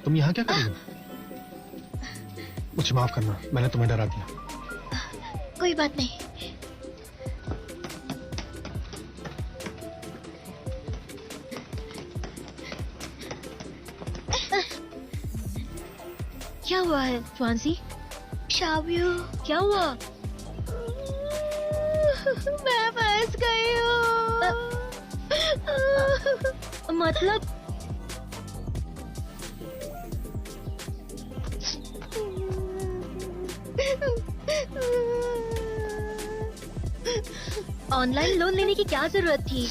तुम यहाँ क्या कर रही हो? मुझे माफ करना, मैंने तुम्हें डरा दिया। कोई बात नहीं। क्या हुआ है स्वांसी? शाव्यू, क्या हुआ? मैं फंस गई हूँ। मतलब ऑनलाइन लोन लेने की क्या जरूरत थी?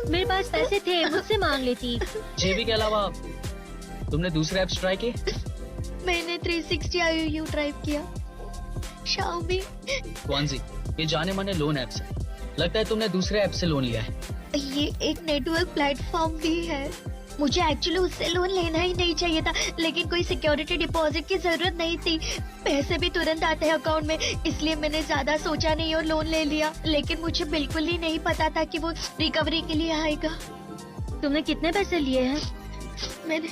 मेरे पास पैसे थे, मुझसे मांग लेती। जेबी के अलावा तुमने दूसरे ऐप्स ट्राई किए? मैंने 360 IOU ड्राइव किया। शाओमी, क्वांजी, ये जाने माने लोन ऐप्स है। लगता है तुमने दूसरे ऐप से लोन लिया है। ये एक नेटवर्क प्लेटफॉर्म भी है। मुझे एक्चुअली उससे लोन लेना ही नहीं चाहिए था, लेकिन कोई सिक्योरिटी डिपॉजिट की जरूरत नहीं थी। पैसे भी तुरंत आते हैं अकाउंट में, इसलिए मैंने ज्यादा सोचा नहीं और लोन ले लिया। लेकिन मुझे बिल्कुल ही नहीं पता था कि वो रिकवरी के लिए आएगा। तुमने कितने पैसे लिए हैं? मैंने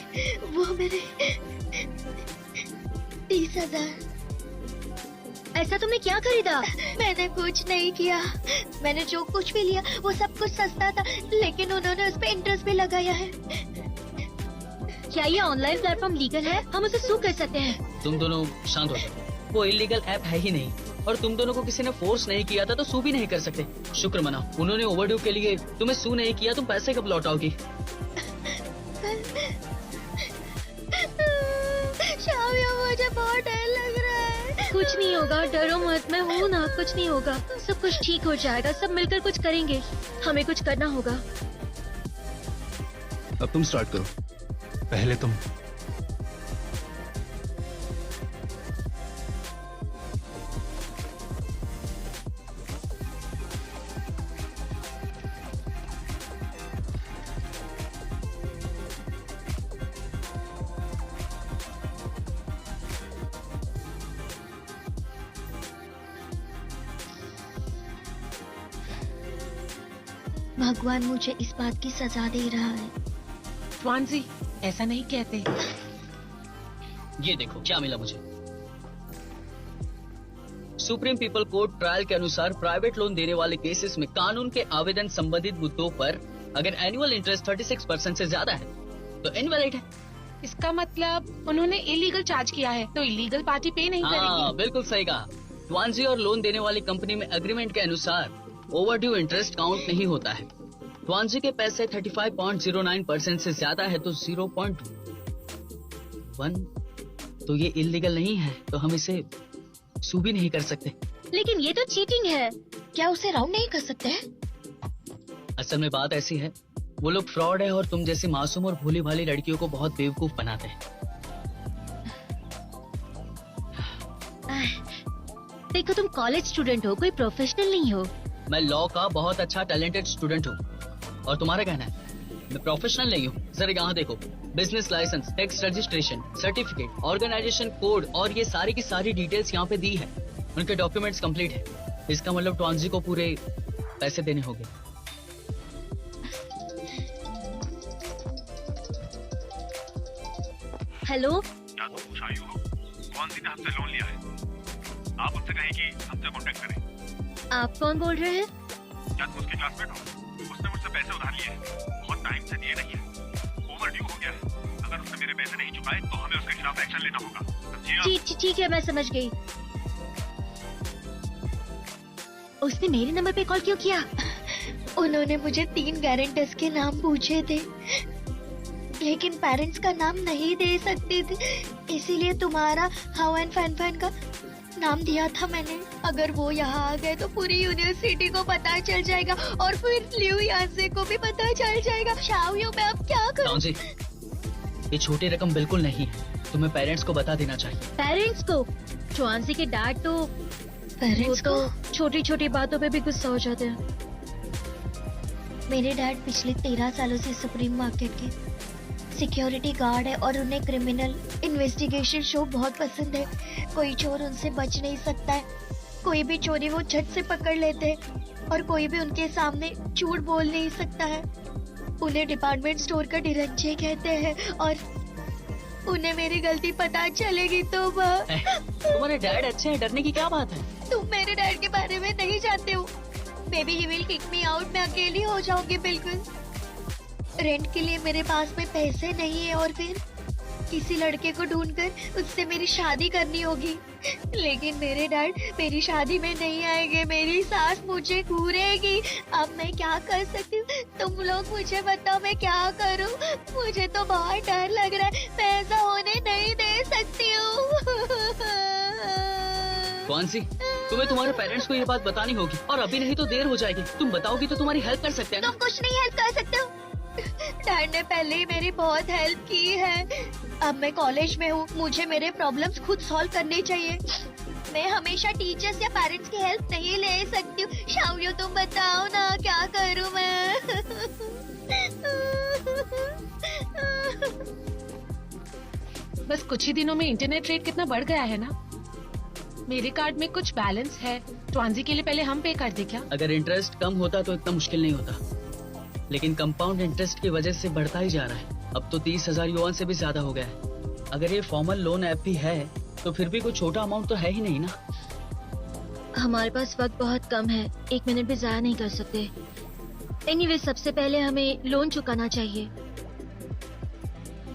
30,000। ऐसा तुमने क्या खरीदा? मैंने कुछ नहीं किया। मैंने जो कुछ भी लिया वो सब कुछ सस्ता था, लेकिन उन्होंने उस पे इंटरेस्ट भी लगाया है। क्या ये ऑनलाइन प्लेटफॉर्म लीगल है? हम उसे सू कर सकते हैं। तुम दोनों शांत हो जाओ। वो इलीगल ऐप है ही नहीं, और तुम दोनों को किसी ने फोर्स नहीं किया था तो सू भी नहीं कर सकते। शुक्र मनाओ, उन्होंने ओवरड्यू के लिए तुम्हें सू नहीं किया। तुम पैसे कब लौटाओगी? मुझे बहुत डर लग रहा है। कुछ नहीं होगा, डरो मत, मैं हूँ ना, कुछ नहीं होगा। सब कुछ ठीक हो जाएगा, सब मिलकर कुछ करेंगे। हमें कुछ करना होगा। अब तुम स्टार्ट करो। पहले तुम। भगवान मुझे इस बात की सजा दे रहा है। स्वांसी, ऐसा नहीं कहते। ये देखो क्या मिला मुझे। सुप्रीम पीपल कोर्ट ट्रायल के अनुसार प्राइवेट लोन देने वाले केसेस में कानून के आवेदन संबंधित मुद्दों पर अगर एनुअल इंटरेस्ट 36% से ज्यादा है तो इनवैलिड है। इसका मतलब उन्होंने इलीगल चार्ज किया है, तो इलीगल पार्टी पे नहीं हाँ, करेगी। बिल्कुल सही कहा। ट्वांजी और लोन देने वाली कंपनी में एग्रीमेंट के अनुसार ओवरड्यू इंटरेस्ट काउंट नहीं होता है। ट्वांजी के पैसे 35.09% से ज्यादा है तो 0.1 तो ये इलीगल नहीं है, तो हम इसे सू भी नहीं कर सकते। लेकिन ये तो चीटिंग है। क्या उसे राउंड नहीं कर सकते हैं? असल में बात ऐसी है, वो लोग फ्रॉड है और तुम जैसी मासूम और भोली भाली लड़कियों को बहुत बेवकूफ बनाते हैं। देखो, तुम कॉलेज स्टूडेंट हो, कोई प्रोफेशनल नहीं हो। मैं लॉ का बहुत अच्छा टैलेंटेड स्टूडेंट हूँ, और तुम्हारा कहना है मैं प्रोफेशनल नहीं हूँ। जरा यहाँ देखो, business licence, tax registration, certificate, organisation code और ये सारी की सारी डिटेल्स यहाँ पे दी है। उनके डॉक्यूमेंट्स कंप्लीट है। इसका मतलब ट्वांजी को पूरे पैसे देने होंगे। हेलो, क्या तुम शायू हो? ट्वांजी ने हमसे लोन लिया है। आप उनसे कहें कि हमसे कांटेक्ट करें। आप कौन बोल रहे हैं? क्या तुम उसके क्लासमेट हो? उसने मुझसे पैसे उधार लिए हैं, बहुत टाइम से दिए नहीं है, ओवरड्यू हो गया है। अगर उसने मेरे पैसे नहीं चुकाए तो हमें उसके खिलाफ एक्शन लेना होगा, समझिए आप? ठीक है, मैं समझ गई। उसने मेरे नंबर पे कॉल क्यों किया? उन्होंने मुझे 3 गारंटर्स के नाम पूछे थे, लेकिन पेरेंट्स का नाम नहीं दे सकते थे, इसीलिए तुम्हारा हाउ एंड फैन का नाम दिया था मैंने। अगर वो यहाँ आ गए तो पूरी यूनिवर्सिटी को पता चल जाएगा, और फिर लियू यासे को भी पता चल जाएगा। शाओयू, मैं अब क्या करूं? ट्वांजी, ये छोटी रकम बिल्कुल नहीं है, तुम्हें पेरेंट्स को बता देना चाहिए। पेरेंट्स को? ट्वांजी के डैड तो पेरेंट्स को? छोटी छोटी बातों पे भी गुस्सा हो जाते हैं। मेरे डैड पिछले 13 सालों से सुप्रीम मार्केट के सिक्योरिटी गार्ड है, और उन्हें क्रिमिनल इन्वेस्टिगेशन शो बहुत पसंद है। कोई चोर उनसे बच नहीं सकता है, कोई भी चोरी वो झट से पकड़ लेते हैं, और कोई भी उनके सामने झूठ बोल नहीं सकता है। उन्हें डिपार्टमेंट स्टोर का डिरंजे कहते हैं, और उन्हें मेरी गलती पता चलेगी तो वह। तुम्हारे डैड अच्छे हैं, डरने की क्या बात है? तुम मेरे डैड के बारे में नहीं जानते हो। Baby he will kick me out, मैं अकेली हो जाऊंगी बिल्कुल। रेंट के लिए मेरे पास में पैसे नहीं है और फिर किसी लड़के को ढूंढकर उससे मेरी शादी करनी होगी। लेकिन मेरे डैड मेरी शादी में नहीं आएंगे, मेरी सास मुझे घूरेगी। अब मैं क्या कर सकती हूँ? तुम लोग मुझे बताओ मैं क्या करूँ? मुझे तो बहुत डर लग रहा है, मैं ऐसा होने नहीं दे सकती हूँ। कौन-सी? तुम्हें तुम्हारे पेरेंट्स को ये बात बतानी होगी और अभी नहीं तो देर हो जाएगी। तुम बताओगी तो तुम्हारी हेल्प कर सकते हैं ना? तुम कुछ नहीं हेल्प कर सकते हो। डैड ने पहले ही मेरी बहुत हेल्प की है। अब मैं कॉलेज में हूँ, मुझे मेरे प्रॉब्लम्स खुद सॉल्व करने चाहिए। मैं हमेशा टीचर्स या पेरेंट्स की हेल्प नहीं ले सकती हूँ। शाओलियो तुम बताओ ना क्या करूँ मैं? बस कुछ ही दिनों में इंटरनेट रेट कितना बढ़ गया है ना। मेरे कार्ड में कुछ बैलेंस है, ट्रांजी के लिए पहले हम पे कर दे क्या? अगर इंटरेस्ट कम होता तो इतना मुश्किल नहीं होता, लेकिन कंपाउंड इंटरेस्ट की वजह से बढ़ता ही जा रहा है। अब तो 30,000 युआन से भी ज्यादा हो गया है। अगर ये फॉर्मल लोन ऐप भी है तो फिर भी कोई छोटा अमाउंट तो है ही नहीं ना। हमारे पास वक्त बहुत कम है, 1 मिनट भी जाया नहीं कर सकते। एनीवे, सबसे पहले हमें लोन चुकाना चाहिए।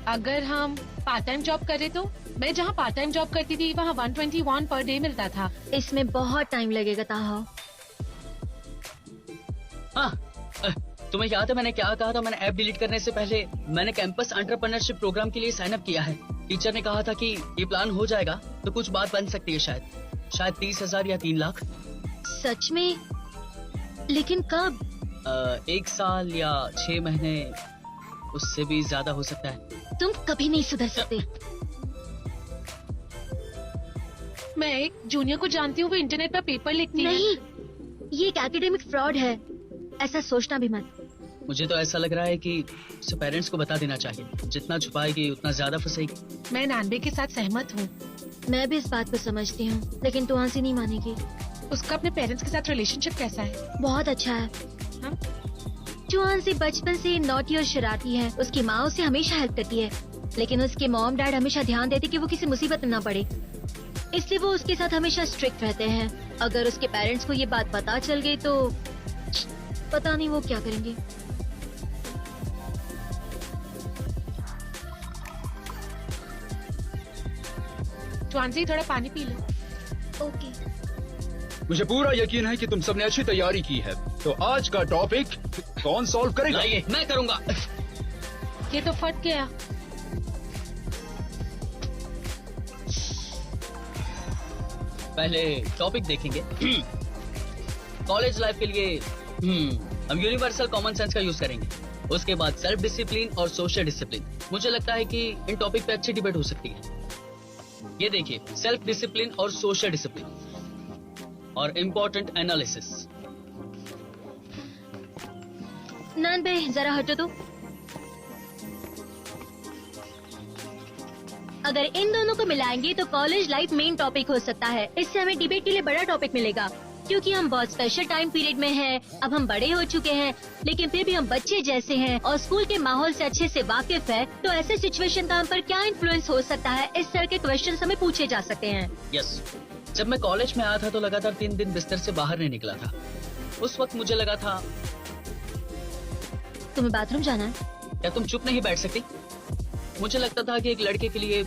अगर हम पार्ट टाइम जॉब करें तो? मैं जहाँ पार्ट टाइम जॉब करती थी वहाँ 121 पर डे मिलता था। इसमें बहुत टाइम लगेगा ताहा। हाँ, तुम्हें याद है मैंने क्या कहा था? मैंने ऐप डिलीट करने से पहले मैंने कैंपस एंटरप्रेन्योरशिप प्रोग्राम के लिए साइन अप किया है। टीचर ने कहा था कि ये प्लान हो जाएगा तो कुछ बात बन सकती है, शायद 30,000 या 3 लाख। सच में? लेकिन कब? 1 साल या 6 महीने, उससे भी ज्यादा हो सकता है। तुम कभी नहीं सुधर सकते। मैं एक जूनियर को जानती हूँ, वो इंटरनेट पर पेपर लिखती है। नहीं, ये एक एकेडमिक फ्रॉड है, ऐसा सोचना भी मत। मुझे तो ऐसा लग रहा है कि उसे पेरेंट्स को बता देना चाहिए। जितना छुपाएगी उतना ज्यादा फंसेगी। मैं नानबे के साथ सहमत हूँ। मैं भी इस बात को समझती हूँ, लेकिन तुआंसी नहीं मानेगी। उसका अपने पेरेंट्स के साथ रिलेशनशिप कैसा है? बहुत अच्छा है। हाँ? तुआंसी बचपन से नॉटी और शरारती है। उसकी माँ उसे हमेशा हेल्प करती है, लेकिन उसके मॉम डैड हमेशा ध्यान देते कि वो किसी मुसीबत में न पड़े, इसलिए वो उसके साथ हमेशा स्ट्रिक्ट रहते हैं। अगर उसके पेरेंट्स को ये बात पता चल गई तो पता नहीं वो क्या करेंगे। ट्वांजी, थोड़ा पानी पी लो। ओके। मुझे पूरा यकीन है कि तुम सबने अच्छी तैयारी की है। तो आज का टॉपिक कौन सॉल्व करेगा? लाइए, मैं करूँगा। ये तो फट गया। पहले टॉपिक देखेंगे। कॉलेज लाइफ के लिए हम यूनिवर्सल कॉमन सेंस का यूज करेंगे। उसके बाद सेल्फ डिसिप्लिन और सोशल डिसिप्लिन। मुझे लगता है कि इन टॉपिक पे अच्छी डिबेट हो सकती है। ये देखिए, सेल्फ डिसिप्लिन और सोशल डिसिप्लिन और इम्पोर्टेंट एनालिसिस। नानबे, जरा हटो तो। अगर इन दोनों को मिलाएंगे तो कॉलेज लाइफ मेन टॉपिक हो सकता है। इससे हमें डिबेट के लिए बड़ा टॉपिक मिलेगा, क्योंकि हम बहुत स्पेशल टाइम पीरियड में हैं। अब हम बड़े हो चुके हैं, लेकिन फिर भी हम बच्चे जैसे हैं और स्कूल के माहौल से अच्छे से वाकिफ है। तो ऐसे सिचुएशन का हम पर क्या इन्फ्लुएंस हो सकता है, इस तरह के क्वेश्चंस हमें पूछे जा सकते हैं। यस, जब मैं कॉलेज में आया था तो लगातार 3 दिन बिस्तर से बाहर नहीं निकला था। उस वक्त मुझे लगा था, तुम्हें बाथरूम जाना है? क्या तुम चुप नहीं बैठ सकती? मुझे लगता था कि एक लड़के के लिए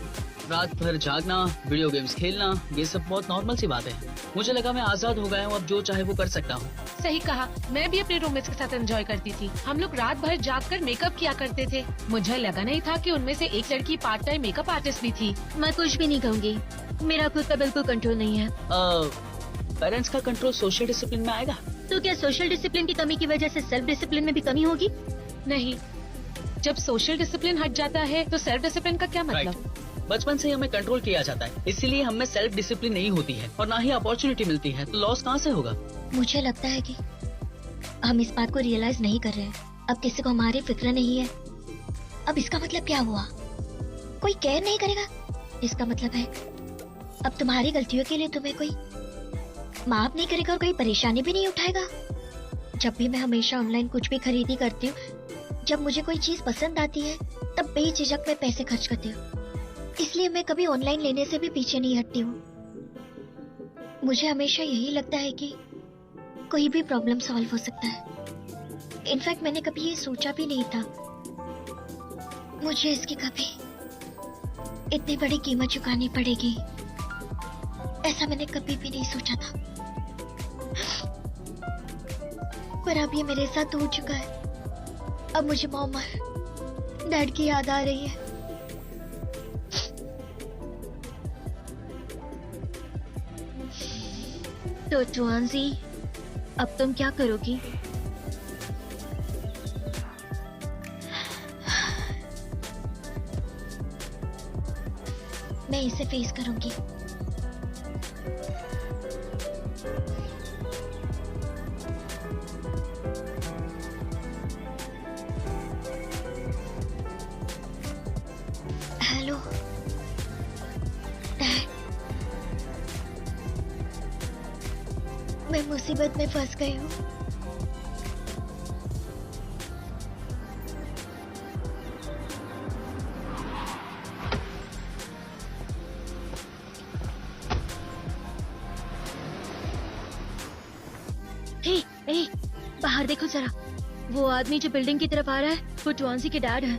रात भर जागना, वीडियो गेम्स खेलना, ये सब बहुत नॉर्मल सी बात है। मुझे लगा मैं आजाद हो गया हूँ, अब जो चाहे वो कर सकता हूँ। सही कहा, मैं भी अपने रूममेट्स के साथ एंजॉय करती थी। हम लोग रात भर जागकर मेकअप किया करते थे। मुझे लगा नहीं था कि उनमें से एक लड़की पार्ट टाइम मेकअप आर्टिस्ट भी थी। मैं कुछ भी नहीं कहूँगी, मेरा खुद का बिल्कुल कंट्रोल नहीं है। पेरेंट्स का कंट्रोल सोशल डिसिप्लिन में आएगा? तो क्या सोशल डिसिप्लिन की कमी की वजह से सेल्फ डिसिप्लिन में भी कमी होगी? नहीं, जब सोशल डिसिप्लिन हट जाता है तो सेल्फ डिसिप्लिन का क्या मतलब? बचपन से ही हमें कंट्रोल किया जाता है, इसीलिए हमें सेल्फ डिसिप्लिन नहीं होती है और ना ही अपॉर्चुनिटी मिलती है, तो लॉस कहाँ से होगा? मुझे लगता है कि हम इस बात को रियलाइज नहीं कर रहे हैं। अब किसी को हमारी फिक्र नहीं है। अब इसका मतलब क्या हुआ? कोई केयर नहीं करेगा। इसका मतलब है अब तुम्हारी गलतियों के लिए तुम्हें कोई माफ नहीं करेगा और कोई परेशानी भी नहीं उठाएगा। जब भी मैं हमेशा ऑनलाइन कुछ भी खरीदी करती हूँ, जब मुझे कोई चीज पसंद आती है तब बेझिझक में पैसे खर्च करती हूँ। इसलिए मैं कभी ऑनलाइन लेने से भी पीछे नहीं हटती हूँ। मुझे हमेशा यही लगता है कि कोई भी प्रॉब्लम सॉल्व हो सकता है। इनफैक्ट मैंने कभी ये सोचा भी नहीं था मुझे इसकी कभी इतनी बड़ी कीमत चुकानी पड़ेगी। ऐसा मैंने कभी भी नहीं सोचा था, पर अब ये मेरे साथ हो चुका है। अब मुझे मॉम और डैड की याद आ रही है। तो ट्वांसी, अब तुम क्या करोगी? मैं इसे फेस करूंगी। हेलो डैड, मैं मुसीबत में फंस गई हूँ। ए, बाहर देखो जरा। वो आदमी जो बिल्डिंग की तरफ आ रहा है वो ट्वांसी के डैड है।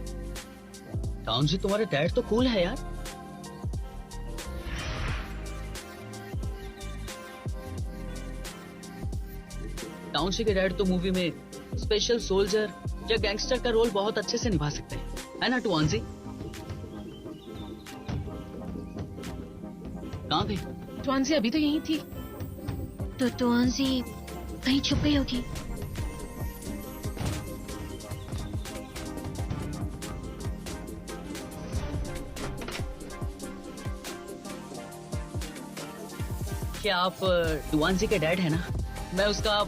टाउनसी, तुम्हारे डैड तो कूल है यार। टाउनसी के डैड तो मूवी में स्पेशल सोल्जर या गैंगस्टर का रोल बहुत अच्छे से निभा सकते हैं, है ना ट्वांसी? कहाँ गई? ट्वांसी अभी तो यहीं थी। तो ट्वांसी कहीं छुप गई होगी। क्या आप ट्वांसी के डैड है ना? मैं उसका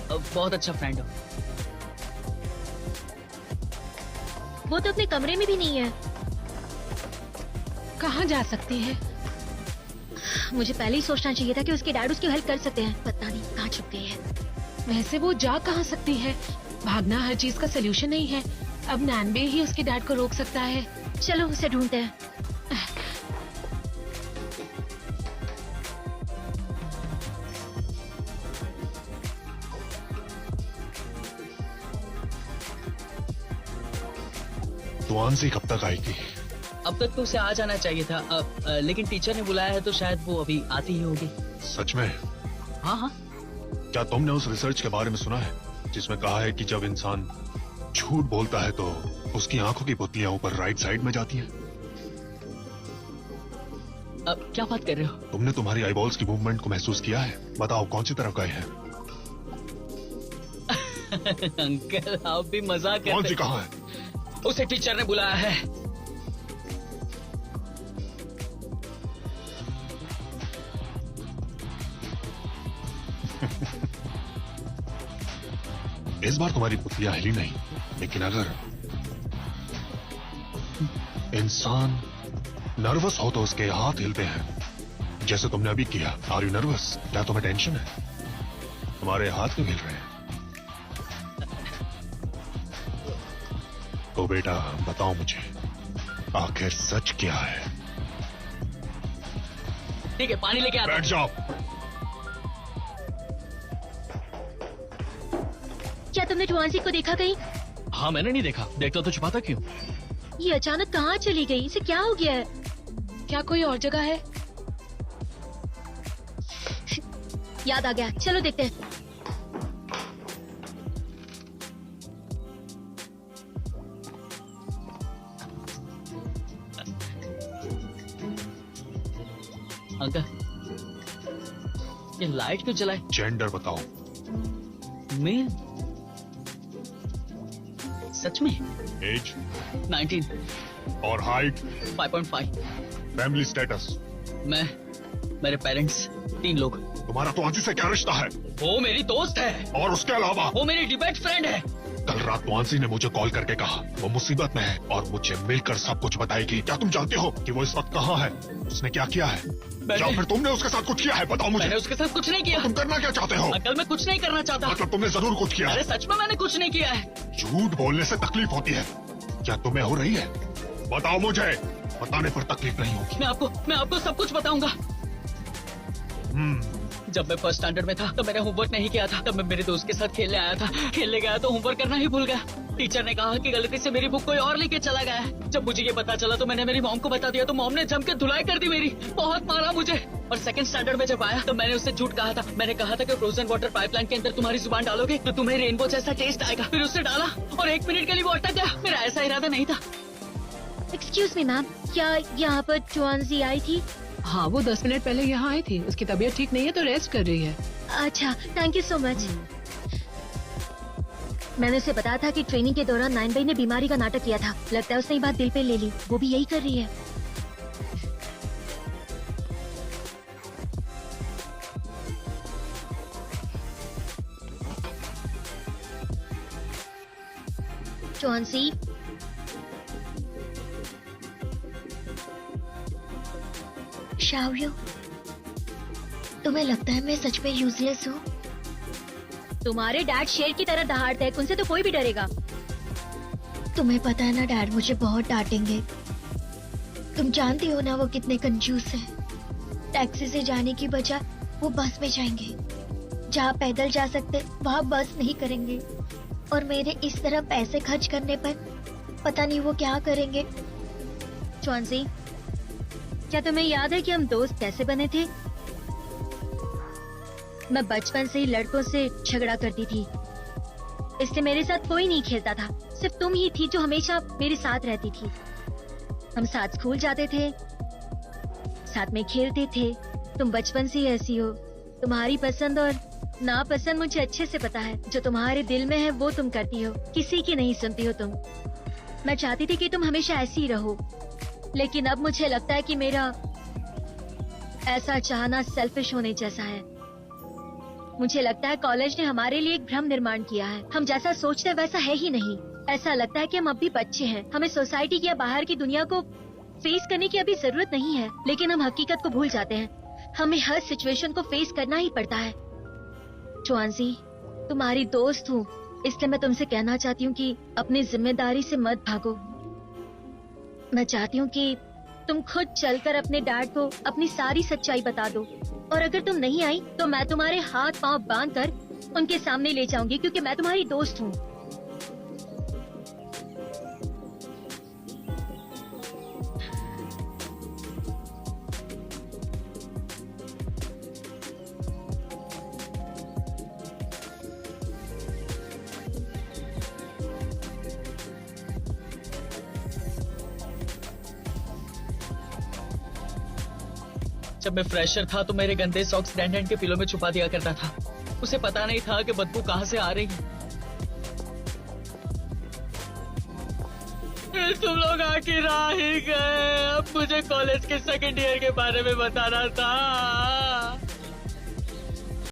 बहुत अच्छा फ्रेंड हूँ। वो तो अपने कमरे में भी नहीं है। कहाँ जा सकती है? मुझे पहले ही सोचना चाहिए था कि उसके डैड उसकी हेल्प कर सकते हैं। पता नहीं कहाँ छुप गई है। वैसे वो जा कहाँ सकती है? भागना हर चीज का सलूशन नहीं है। अब नैनबे ही उसके डैड को रोक सकता है। चलो उसे ढूंढते हैं। ट्वांसी कब तक आएगी? अब तक तो उसे आ जाना चाहिए था, लेकिन टीचर ने बुलाया है तो शायद वो अभी आती ही होगी। सच में? हाँ हाँ। क्या तुमने उस रिसर्च के बारे में सुना है जिसमें कहा है कि जब इंसान झूठ बोलता है तो उसकी आंखों की पुतलियां ऊपर राइट साइड में जाती हैं? अब क्या बात कर रहे हो? तुमने तुम्हारी आईबॉल्स की मूवमेंट को महसूस किया है? बताओ कौन सी तरफ गए हैं? अंकल आप भी मजाक कौन करते। सी कहाँ है? उसे टीचर ने बुलाया है। इस बार तुम्हारी पुतलियां हिली नहीं, लेकिन अगर इंसान नर्वस हो तो उसके हाथ हिलते हैं, जैसे तुमने अभी किया। Are you nervous? क्या तुम्हें टेंशन है? तुम्हारे हाथ क्यों हिल रहे हैं? तो बेटा बताओ मुझे, आखिर सच क्या है? ठीक है, पानी लेके आता बैठ जाओ। क्या तुमने ट्वांसी को देखा कहीं? हाँ मैंने नहीं देखा। देखता तो छुपाता क्यों? ये अचानक कहाँ चली गई? इसे क्या हो गया है? क्या कोई और जगह है? याद आ गया, चलो देखते हैं। अंकल ये लाइट क्यों जलाए? जेंडर बताओ। मेल? सच में? एज 19, और हाइट? 5.5। Family status? मैं, मेरे पेरेंट्स, 3 लोग। तुम्हारा तो आंसी से क्या रिश्ता है? वो मेरी दोस्त है। और उसके अलावा? वो मेरी डिबेट फ्रेंड है। कल रात तुआंसी ने मुझे कॉल करके कहा वो मुसीबत में है और मुझे मिलकर सब कुछ बताएगी। क्या तुम जानते हो कि वो इस वक्त कहाँ है? उसने क्या किया है? या फिर तुमने उसके साथ कुछ किया है? बताओ मुझे। मैंने उसके साथ कुछ नहीं किया। तुम करना क्या चाहते हो? अंकल मैं कुछ नहीं करना चाहता। मतलब तुमने जरूर कुछ किया अरे है। सच में मैंने कुछ नहीं किया है। झूठ बोलने से तकलीफ होती है, क्या तुम्हें हो रही है? बताओ मुझे। बताने पर तकलीफ नहीं होगी। मैं आपको सब कुछ बताऊंगा। जब मैं फर्स्ट स्टैंडर्ड में था तब मैंने होमवर्क नहीं किया था। तब मैं मेरे दोस्त के साथ खेलने आया था। खेलने गया तो होमवर्क करना ही भूल गया। टीचर ने कहा कि गलती से मेरी बुक कोई और लेके चला गया है। जब मुझे ये पता चला तो मैंने मेरी मॉम को बता दिया, तो मॉम ने जम के धुलाई कर दी मेरी, बहुत मारा मुझे। और सेकंड स्टैंडर्ड में जब आया तो मैंने उससे झूठ कहा था। मैंने कहा था कि फ्रोजन वाटर पाइपलाइन के अंदर तुम्हारी जुबान डालोगे तो तुम्हें रेनबो जैसा टेस्ट आएगा। फिर उससे डाला और 1 मिनट के लिए वो अटक गया। मेरा ऐसा इरादा नहीं था। एक्सक्यूज मी मैम, क्या यहाँ पर चुआंजी आई थी? हाँ, वो 10 मिनट पहले यहाँ आई थी। उसकी तबीयत ठीक नहीं है तो रेस्ट कर रही है। अच्छा, थैंक यू सो मच। मैंने उसे बताया था कि ट्रेनिंग के दौरान 9 भाई ने बीमारी का नाटक किया था। लगता है उसने ये बात दिल पे ले ली। वो भी यही कर रही है। चौंसी, शाओयू, तुम्हें लगता है मैं सच में यूजलेस हूँ? तुम्हारे डैड शेर की तरह दहाड़ते हैं, उनसे तो कोई भी डरेगा। तुम्हें पता है ना डैड मुझे बहुत डांटेंगे। तुम जानती हो ना वो कितने कंजूस हैं। टैक्सी से जाने की बजाय वो बस में जाएंगे। जहाँ पैदल जा सकते वहाँ बस नहीं करेंगे। और मेरे इस तरह पैसे खर्च करने पर पता नहीं वो क्या करेंगे। चौंसी, क्या तुम्हें याद है कि हम दोस्त कैसे बने थे? मैं बचपन से ही लड़कों से झगड़ा करती थी, इसलिए मेरे साथ कोई नहीं खेलता था। सिर्फ तुम ही थी जो हमेशा मेरे साथ रहती थी। हम साथ स्कूल जाते थे, साथ में खेलते थे। तुम बचपन से ही ऐसी हो। तुम्हारी पसंद और नापसंद मुझे अच्छे से पता है। जो तुम्हारे दिल में है वो तुम करती हो, किसी की नहीं सुनती हो तुम। मैं चाहती थी कि तुम हमेशा ऐसी ही रहो, लेकिन अब मुझे लगता है कि मेरा ऐसा चाहना सेल्फिश होने जैसा है। मुझे लगता है कॉलेज ने हमारे लिए एक भ्रम निर्माण किया है। हम जैसा सोचते हैं वैसा है ही नहीं। ऐसा लगता है कि हम अब भी बच्चे हैं। हमें सोसाइटी या बाहर की दुनिया को फेस करने की अभी जरूरत नहीं है, लेकिन हम हकीकत को भूल जाते हैं। हमें हर सिचुएशन को फेस करना ही पड़ता है। चौंसी, तुम्हारी दोस्त हूँ, इसलिए मैं तुमसे कहना चाहती हूँ कि अपनी जिम्मेदारी से मत भागो। मैं चाहती हूँ कि तुम खुद चलकर अपने डैड को अपनी सारी सच्चाई बता दो। और अगर तुम नहीं आई तो मैं तुम्हारे हाथ पांव बांधकर उनके सामने ले जाऊंगी, क्योंकि मैं तुम्हारी दोस्त हूँ। जब मैं फ्रेशर था तो मेरे गंदे सॉक्स डैंडन के पिलो में छुपा दिया करता था। उसे पता नहीं था कि बदबू कहाँ से आ रही है। तुम लोग आखिर आ ही गए। अब मुझे कॉलेज के सेकंड ईयर के बारे में बताना था।